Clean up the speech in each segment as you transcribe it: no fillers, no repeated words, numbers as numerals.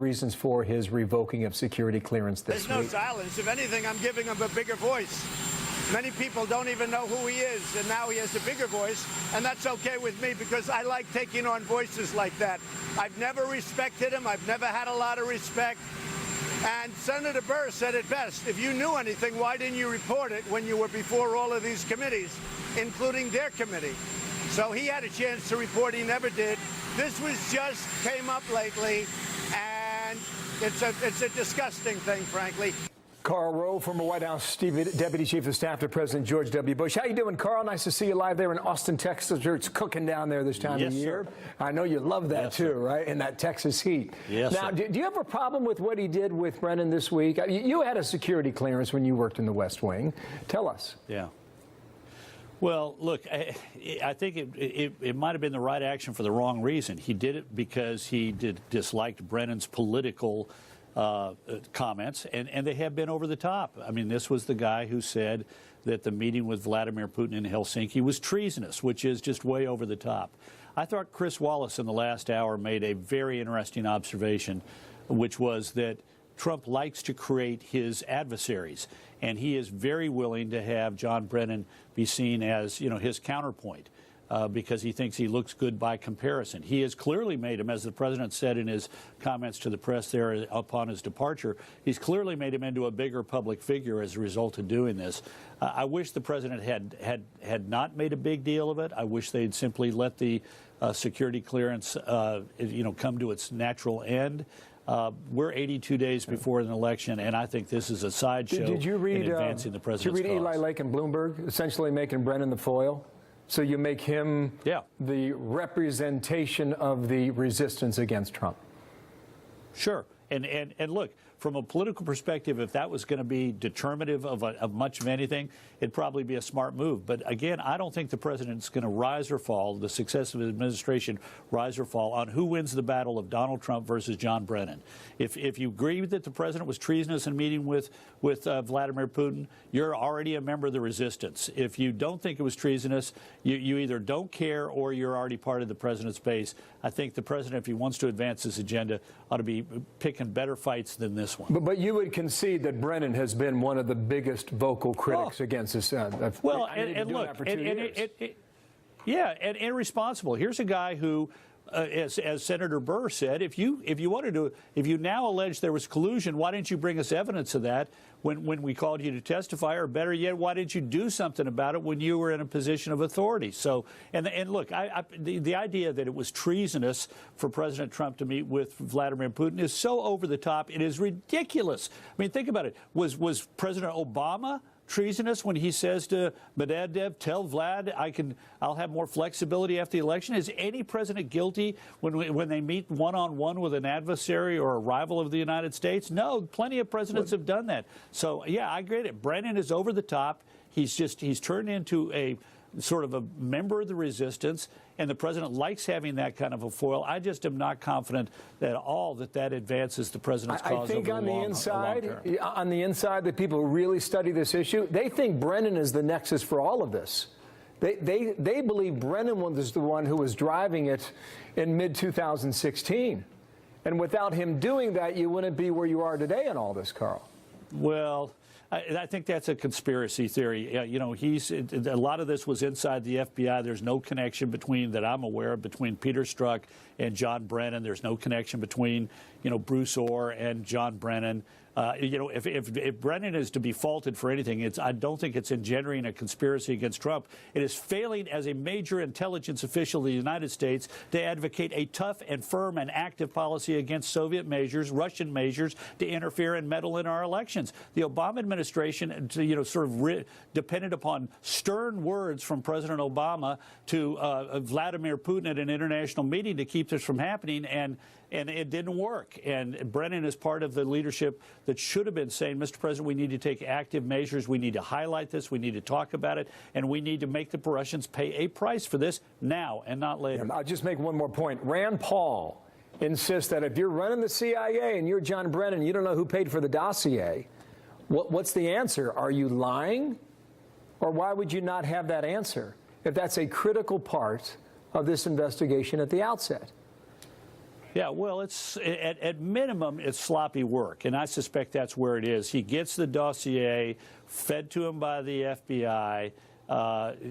reasons for his revoking of security clearance this week. There's no silence. If anything, I'm giving him a bigger voice. Many people don't even know who he is, and now he has a bigger voice, and that's okay with me because I like taking on voices like that. I've never respected him. I've never had a lot of respect. And Senator Burr said it best. If you knew anything, why didn't you report it when you were before all of these committees, including their committee? So he had a chance to report. He never did. This was just came up lately, and it's a disgusting thing, frankly. Karl Rove, former White House Deputy Chief of Staff to President George W. Bush. How you doing, Karl? Nice to see you live there in Austin, Texas. It's cooking down there this time of year. Sir. I know you love that Yes, too, sir. right? In that Texas heat. Yes, now, sir. do you have a problem with what he did with Brennan this week? You had a security clearance when you worked in the West Wing. Tell us. Yeah. Well, look, I think it might have been the right action for the wrong reason. He did it because he disliked Brennan's political comments, and they have been over the top. I mean, this was the guy who said that the meeting with Vladimir Putin in Helsinki was treasonous, which is just way over the top. I thought Chris Wallace in the last hour made a very interesting observation, which was that Trump likes to create his adversaries, and he is very willing to have John Brennan be seen as, you know, his counterpoint. Because he thinks he looks good by comparison. He has clearly made him, as the president said in his comments to the press there upon his departure, he's clearly made him into a bigger public figure as a result of doing this. I wish the president had not made a big deal of it. I wish they'd simply let the security clearance come to its natural end. We're 82 days before an election, and I think this is a sideshow in advancing the president's cause. Did you read Eli Lake and Bloomberg, essentially making Brennan the foil? So you make him the representation of the resistance against Trump. Sure. And look, from a political perspective, if that was going to be determinative of much of anything, it'd probably be a smart move. But again, I don't think the president's going to rise or fall, the success of his administration rise or fall on who wins the battle of Donald Trump versus John Brennan. If you agree that the president was treasonous in meeting with Vladimir Putin, you're already a member of the resistance. If you don't think it was treasonous, you either don't care or you're already part of the president's base. I think the president, if he wants to advance his agenda, ought to be picking better fights than this one. But you would concede that Brennan has been one of the biggest vocal critics against this. Well, and look, and irresponsible. Here's a guy who, as Senator Burr said, if you now allege there was collusion, why didn't you bring us evidence of that when we called you to testify? Or better yet, why didn't you do something about it when you were in a position of authority? So, and look, the idea that it was treasonous for President Trump to meet with Vladimir Putin is so over the top. It is ridiculous. I mean, think about it. Was President Obama treasonous when he says to Medvedev, tell Vlad I'll have more flexibility after the election? Is any president guilty when they meet one-on-one with an adversary or a rival of the United States? No, plenty of presidents have done that. So, yeah, I get it. Brennan is over the top. He's turned into a sort of a member of the resistance, and the president likes having that kind of a foil. I just am not confident at all that advances the president's cause. I think over on the inside, the people who really study this issue, they think Brennan is the nexus for all of this. They believe Brennan was the one who was driving it in mid-2016. And without him doing that, you wouldn't be where you are today in all this, Karl. Well, I think that's a conspiracy theory. You know, a lot of this was inside the FBI. There's no connection that I'm aware of between Peter Strzok and John Brennan. There's no connection between, Bruce Orr and John Brennan. If Brennan is to be faulted for anything, I don't think it's engendering a conspiracy against Trump. It is failing as a major intelligence official of the United States to advocate a tough and firm and active policy against Soviet measures, Russian measures to interfere and meddle in our elections. The Obama administration, depended upon stern words from President Obama to Vladimir Putin at an international meeting to keep this from happening, and it didn't work. And Brennan is part of the leadership that should have been saying, Mr. President, we need to take active measures. We need to highlight this. We need to talk about it. And we need to make the Russians pay a price for this now and not later. I'll just make one more point. Rand Paul insists that if you're running the CIA and you're John Brennan, you don't know who paid for the dossier. What's the answer? Are you lying? Or why would you not have that answer if that's a critical part of this investigation at the outset? Yeah, well, it's at minimum, it's sloppy work, and I suspect that's where it is. He gets the dossier fed to him by the FBI.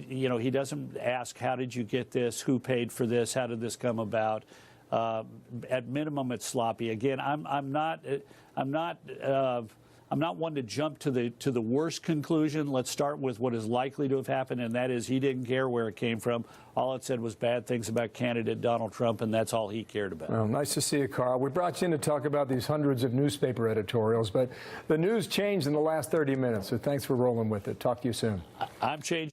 You know, he doesn't ask, how did you get this? Who paid for this? How did this come about? At minimum, it's sloppy. Again, I'm not one to jump to the worst conclusion. Let's start with what is likely to have happened, and that is he didn't care where it came from. All it said was bad things about candidate Donald Trump, and that's all he cared about. Well, nice to see you, Karl. We brought you in to talk about these hundreds of newspaper editorials, but the news changed in the last 30 minutes, so thanks for rolling with it. Talk to you soon. I'm changing.